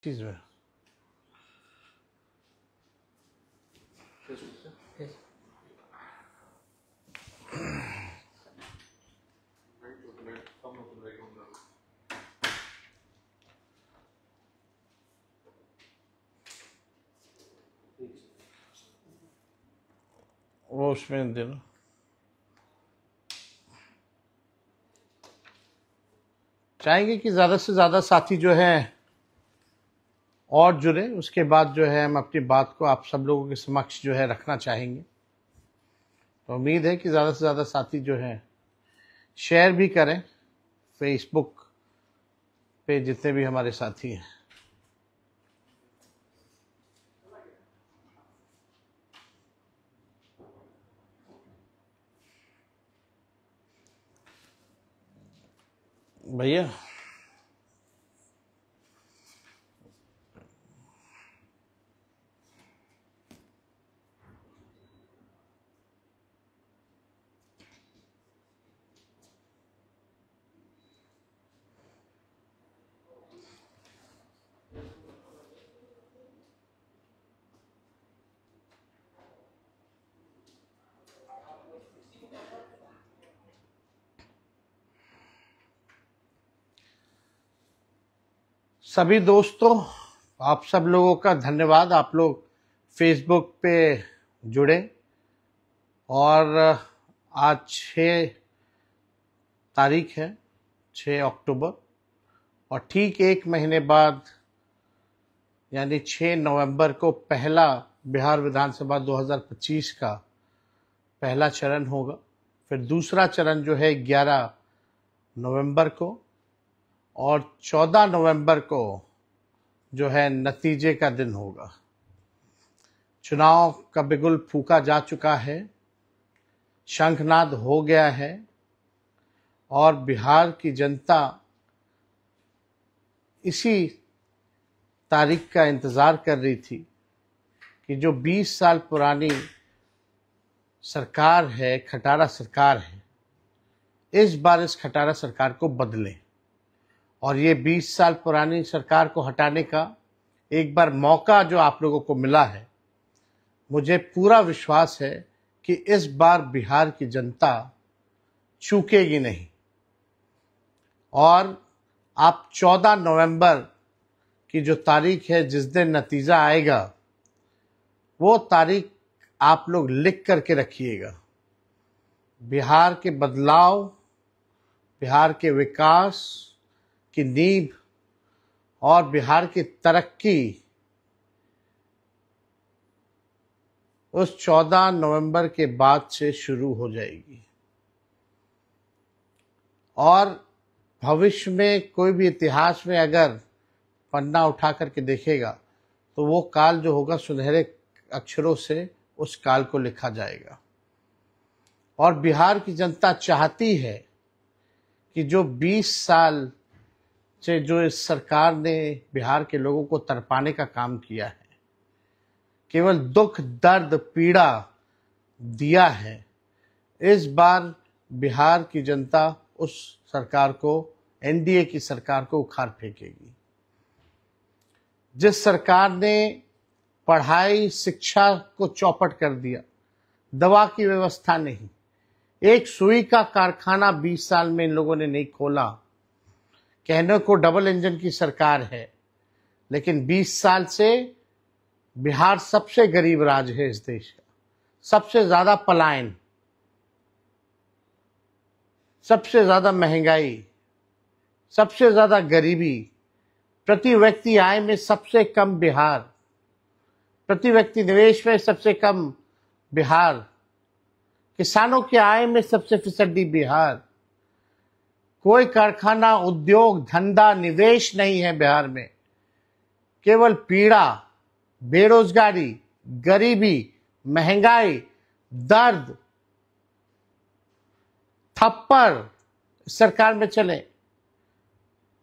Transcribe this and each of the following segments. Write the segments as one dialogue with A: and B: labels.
A: चीज में वो उसमें देना। चाहेंगे कि ज़्यादा से ज़्यादा साथी जो हैं और जुड़े, उसके बाद जो है हम अपनी बात को आप सब लोगों के समक्ष जो है रखना चाहेंगे। तो उम्मीद है कि ज़्यादा से ज़्यादा साथी जो हैं शेयर भी करें फेसबुक पे जितने भी हमारे साथी हैं। भैया सभी दोस्तों, आप सब लोगों का धन्यवाद। आप लोग फेसबुक पे जुड़े और आज 6 तारीख है, 6 अक्टूबर, और ठीक 1 महीने बाद यानी 6 नवंबर को पहला बिहार विधानसभा 2025 का पहला चरण होगा। फिर दूसरा चरण जो है 11 नवंबर को, और 14 नवंबर को जो है नतीजे का दिन होगा। चुनाव का बिगुल फूंका जा चुका है, शंखनाद हो गया है और बिहार की जनता इसी तारीख का इंतजार कर रही थी कि जो 20 साल पुरानी सरकार है, खटारा सरकार है, इस बार इस खटारा सरकार को बदलें। और ये 20 साल पुरानी सरकार को हटाने का एक बार मौका जो आप लोगों को मिला है, मुझे पूरा विश्वास है कि इस बार बिहार की जनता चूकेगी नहीं। और आप 14 नवंबर की जो तारीख है, जिस दिन नतीजा आएगा, वो तारीख आप लोग लिख करके रखिएगा। बिहार के बदलाव, बिहार के विकास की नींव और बिहार की तरक्की उस 14 नवंबर के बाद से शुरू हो जाएगी। और भविष्य में कोई भी इतिहास में अगर पन्ना उठा करके देखेगा तो वो काल जो होगा सुनहरे अक्षरों से उस काल को लिखा जाएगा। और बिहार की जनता चाहती है कि जो 20 साल से जो इस सरकार ने बिहार के लोगों को तरपाने का काम किया है, केवल दुख दर्द पीड़ा दिया है, इस बार बिहार की जनता उस सरकार को, एनडीए की सरकार को उखाड़ फेंकेगी। जिस सरकार ने पढ़ाई शिक्षा को चौपट कर दिया, दवा की व्यवस्था नहीं, एक सुई का कारखाना 20 साल में इन लोगों ने नहीं खोला। कहने को डबल इंजन की सरकार है, लेकिन 20 साल से बिहार सबसे गरीब राज्य है इस देश का। सबसे ज्यादा पलायन, सबसे ज्यादा महंगाई, सबसे ज्यादा गरीबी, प्रति व्यक्ति आय में सबसे कम बिहार, प्रति व्यक्ति निवेश में सबसे कम बिहार, किसानों की आय में सबसे फिसड्डी बिहार। कोई कारखाना, उद्योग, धंधा, निवेश नहीं है बिहार में। केवल पीड़ा, बेरोजगारी, गरीबी, महंगाई, दर्द, थप्पड़ इस सरकार में चले।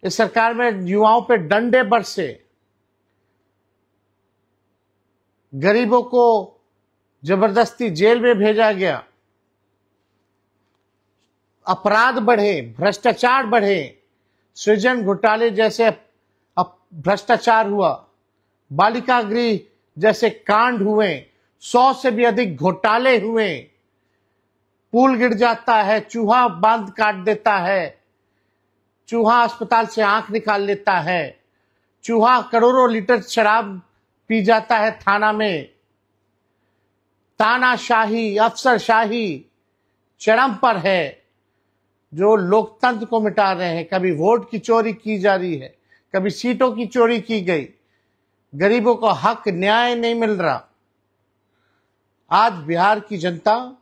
A: इस सरकार में युवाओं पे डंडे बरसे, गरीबों को जबरदस्ती जेल में भेजा गया, अपराध बढ़े, भ्रष्टाचार बढ़े, सृजन घोटाले जैसे भ्रष्टाचार हुआ, बालिका गृह जैसे कांड हुए, 100 से भी अधिक घोटाले हुए, पुल गिर जाता है, चूहा बांध काट देता है, चूहा अस्पताल से आंख निकाल लेता है, चूहा करोड़ों लीटर शराब पी जाता है थाना में, तानाशाही, अफसरशाही चरम पर है, जो लोकतंत्र को मिटा रहे हैं। कभी वोट की चोरी की जा रही है, कभी सीटों की चोरी की गई, गरीबों को हक न्याय नहीं मिल रहा। आज बिहार की जनता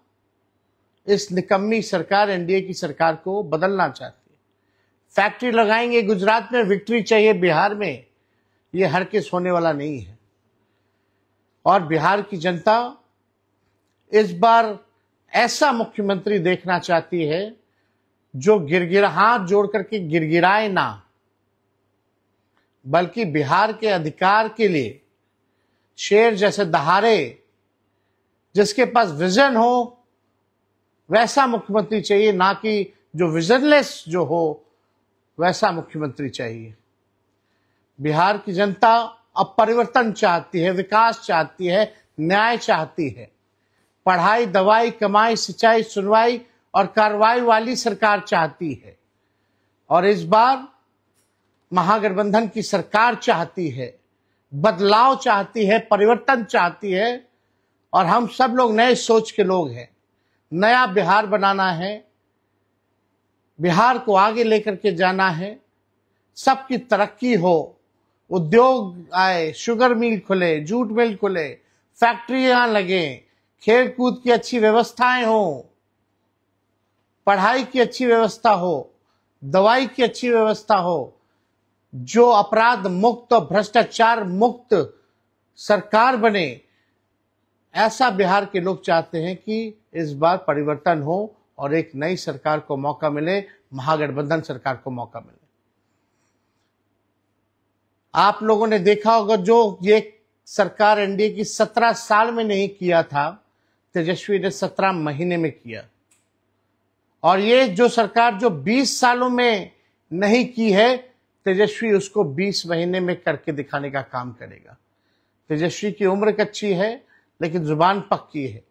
A: इस निकम्मी सरकार, एनडीए की सरकार को बदलना चाहती है। फैक्ट्री लगाएंगे गुजरात में, विक्ट्री चाहिए बिहार में, ये हरगिज़ होने वाला नहीं है। और बिहार की जनता इस बार ऐसा मुख्यमंत्री देखना चाहती है जो हाथ जोड़ करके गिड़गिड़ाए ना, बल्कि बिहार के अधिकार के लिए शेर जैसे दहाड़े, जिसके पास विजन हो वैसा मुख्यमंत्री चाहिए, ना कि जो विजनलेस जो हो वैसा मुख्यमंत्री चाहिए। बिहार की जनता अब परिवर्तन चाहती है, विकास चाहती है, न्याय चाहती है। पढ़ाई, दवाई, कमाई, सिंचाई, सुनवाई और कार्रवाई वाली सरकार चाहती है। और इस बार महागठबंधन की सरकार चाहती है, बदलाव चाहती है, परिवर्तन चाहती है। और हम सब लोग नए सोच के लोग हैं। नया बिहार बनाना है, बिहार को आगे लेकर के जाना है, सबकी तरक्की हो, उद्योग आए, शुगर मिल खुले, जूट मिल खुले, फैक्ट्रियां लगे, खेल कूद की अच्छी व्यवस्थाएं हो, पढ़ाई की अच्छी व्यवस्था हो, दवाई की अच्छी व्यवस्था हो, जो अपराध मुक्त, भ्रष्टाचार मुक्त सरकार बने। ऐसा बिहार के लोग चाहते हैं कि इस बार परिवर्तन हो और एक नई सरकार को मौका मिले, महागठबंधन सरकार को मौका मिले। आप लोगों ने देखा होगा, जो ये सरकार एनडीए की 17 साल में नहीं किया था, तेजस्वी ने 17 महीने में किया। और ये जो सरकार जो 20 सालों में नहीं की है, तेजस्वी उसको 20 महीने में करके दिखाने का काम करेगा। तेजस्वी की उम्र कच्ची है, लेकिन जुबान पक्की है।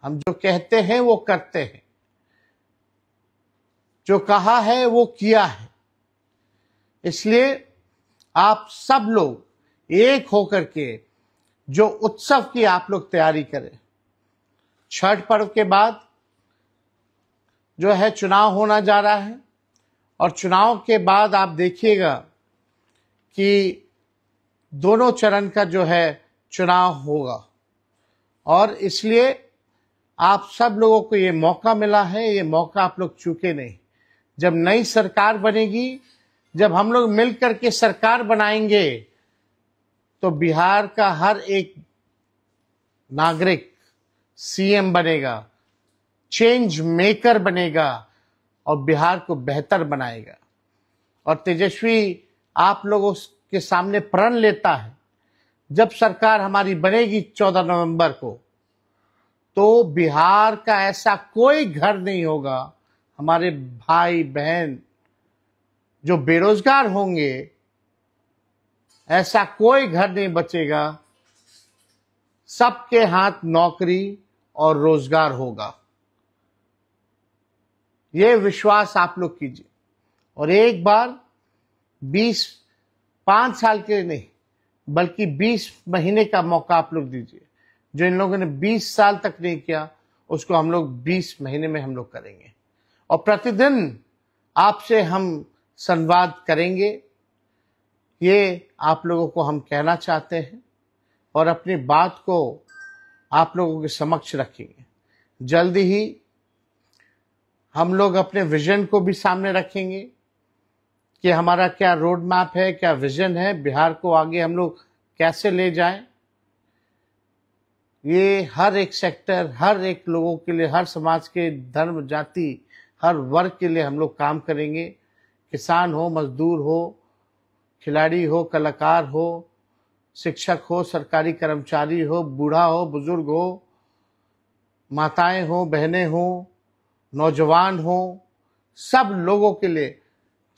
A: हम जो कहते हैं वो करते हैं, जो कहा है वो किया है। इसलिए आप सब लोग एक होकर के जो उत्सव की आप लोग तैयारी करें। छठ पर्व के बाद जो है चुनाव होना जा रहा है, और चुनाव के बाद आप देखिएगा कि दोनों चरण का जो है चुनाव होगा। और इसलिए आप सब लोगों को ये मौका मिला है, ये मौका आप लोग चूके नहीं। जब नई सरकार बनेगी, जब हम लोग मिलकर के सरकार बनाएंगे, तो बिहार का हर एक नागरिक सीएम बनेगा, चेंज मेकर बनेगा और बिहार को बेहतर बनाएगा। और तेजस्वी आप लोगों के सामने प्रण लेता है, जब सरकार हमारी बनेगी 14 नवंबर को, तो बिहार का ऐसा कोई घर नहीं होगा, हमारे भाई बहन जो बेरोजगार होंगे, ऐसा कोई घर नहीं बचेगा, सबके हाथ नौकरी और रोजगार होगा। ये विश्वास आप लोग कीजिए। और एक बार 5 साल के नहीं, बल्कि 20 महीने का मौका आप लोग दीजिए। जो इन लोगों ने 20 साल तक नहीं किया, उसको हम लोग 20 महीने में हम लोग करेंगे। और प्रतिदिन आपसे हम संवाद करेंगे, ये आप लोगों को हम कहना चाहते हैं, और अपनी बात को आप लोगों के समक्ष रखेंगे। जल्दी ही हम लोग अपने विजन को भी सामने रखेंगे कि हमारा क्या रोड मैप है, क्या विजन है, बिहार को आगे हम लोग कैसे ले जाएं। ये हर एक सेक्टर, हर एक लोगों के लिए, हर समाज के धर्म, जाति, हर वर्ग के लिए हम लोग काम करेंगे। किसान हो, मजदूर हो, खिलाड़ी हो, कलाकार हो, शिक्षक हो, सरकारी कर्मचारी हो, बूढ़ा हो, बुजुर्ग हो, माताएं हो, बहनें हो, नौजवान हो, सब लोगों के लिए,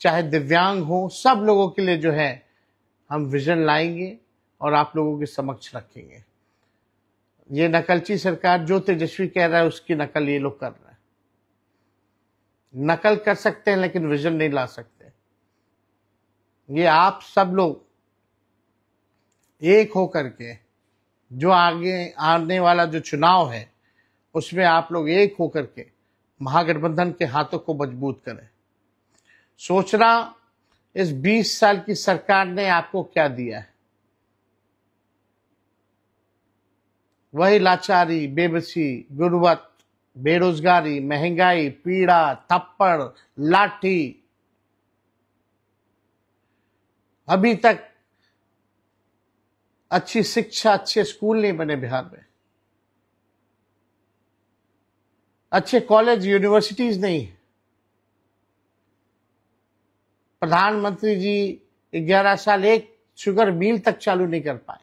A: चाहे दिव्यांग हो, सब लोगों के लिए जो है हम विजन लाएंगे और आप लोगों के समक्ष रखेंगे। ये नकलची सरकार जो तेजस्वी कह रहा है उसकी नकल ये लोग कर रहे हैं। नकल कर सकते हैं लेकिन विजन नहीं ला सकते। ये आप सब लोग एक होकर के जो आगे आने वाला जो चुनाव है उसमें आप लोग एक होकर के महागठबंधन के हाथों को मजबूत करें। सोचना इस 20 साल की सरकार ने आपको क्या दिया है? वही लाचारी, बेबसी, गुर्बत, बेरोजगारी, महंगाई, पीड़ा, थप्पड़, लाठी। अभी तक अच्छी शिक्षा, अच्छे स्कूल नहीं बने बिहार में, अच्छे कॉलेज यूनिवर्सिटीज नहीं। प्रधानमंत्री जी 11 साल एक शुगर मिल तक चालू नहीं कर पाए,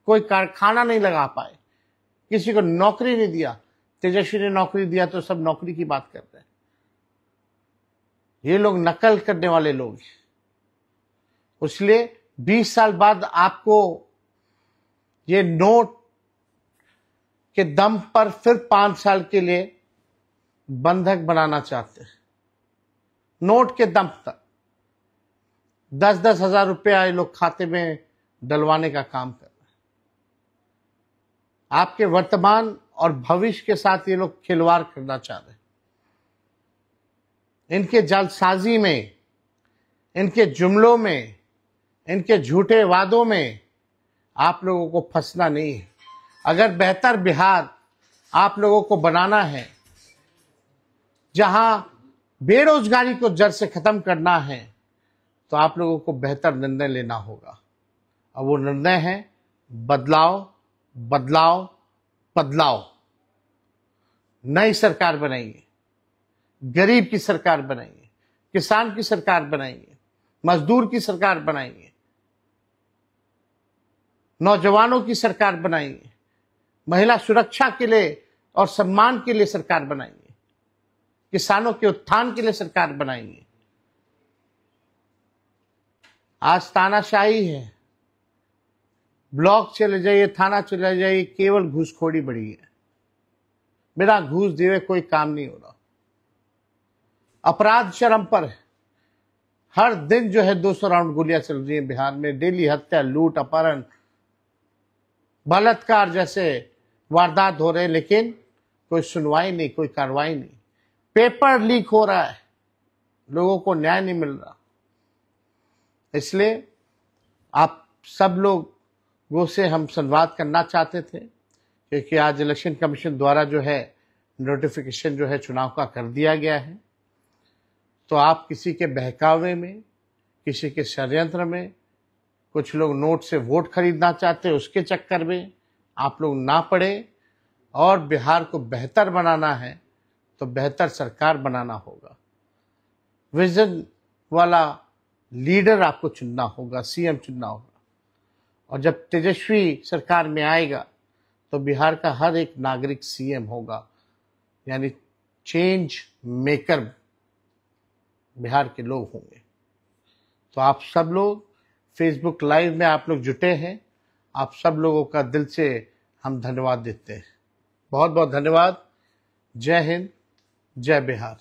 A: कोई कारखाना नहीं लगा पाए, किसी को नौकरी नहीं दिया। तेजस्वी ने नौकरी दिया तो सब नौकरी की बात करते हैं। ये लोग नकल करने वाले लोग हैं। इसलिए 20 साल बाद आपको ये नोट के दम पर फिर 5 साल के लिए बंधक बनाना चाहते हैं। नोट के दम तक 10-10 हजार रुपया ये लोग खाते में डलवाने का काम कर रहे हैं। आपके वर्तमान और भविष्य के साथ ये लोग खिलवाड़ करना चाह रहे हैं। इनके जालसाजी में, इनके जुमलों में, इनके झूठे वादों में आप लोगों को फंसना नहीं है। अगर बेहतर बिहार आप लोगों को बनाना है, जहां बेरोजगारी को जड़ से खत्म करना है, तो आप लोगों को बेहतर निर्णय लेना होगा। और वो निर्णय है बदलाव, बदलाव, बदलाव। नई सरकार बनाइए, गरीब की सरकार बनाइए, किसान की सरकार बनाइए, मजदूर की सरकार बनाइए, नौजवानों की सरकार बनाइए, महिला सुरक्षा के लिए और सम्मान के लिए सरकार बनाइए, किसानों के उत्थान के लिए सरकार बनाइए। आज तानाशाही है, ब्लॉक चले जाइए, थाना चले जाइए, केवल घूसखोरी बढ़ी है। बिना घूस दिए कोई काम नहीं हो रहा। अपराध चरम पर है। हर दिन जो है 200 राउंड गोलियां चल रही हैं बिहार में। डेली हत्या, लूट, अपहरण, बलात्कार जैसे वारदात हो रहे हैं, लेकिन कोई सुनवाई नहीं, कोई कार्रवाई नहीं। पेपर लीक हो रहा है, लोगों को न्याय नहीं मिल रहा। इसलिए आप सब लोगों से हम संवाद करना चाहते थे, क्योंकि आज इलेक्शन कमीशन द्वारा जो है नोटिफिकेशन जो है चुनाव का कर दिया गया है। तो आप किसी के बहकावे में, किसी के षड्यंत्र में, कुछ लोग नोट से वोट खरीदना चाहते हैं, उसके चक्कर में आप लोग ना पड़े। और बिहार को बेहतर बनाना है तो बेहतर सरकार बनाना होगा। विजन वाला लीडर आपको चुनना होगा, सीएम चुनना होगा। और जब तेजस्वी सरकार में आएगा तो बिहार का हर एक नागरिक सीएम होगा, यानी चेंज मेकर बिहार के लोग होंगे। तो आप सब लोग फेसबुक लाइव में आप लोग जुटे हैं, आप सब लोगों का दिल से हम धन्यवाद देते हैं। बहुत बहुत धन्यवाद। जय हिंद, जय बिहार।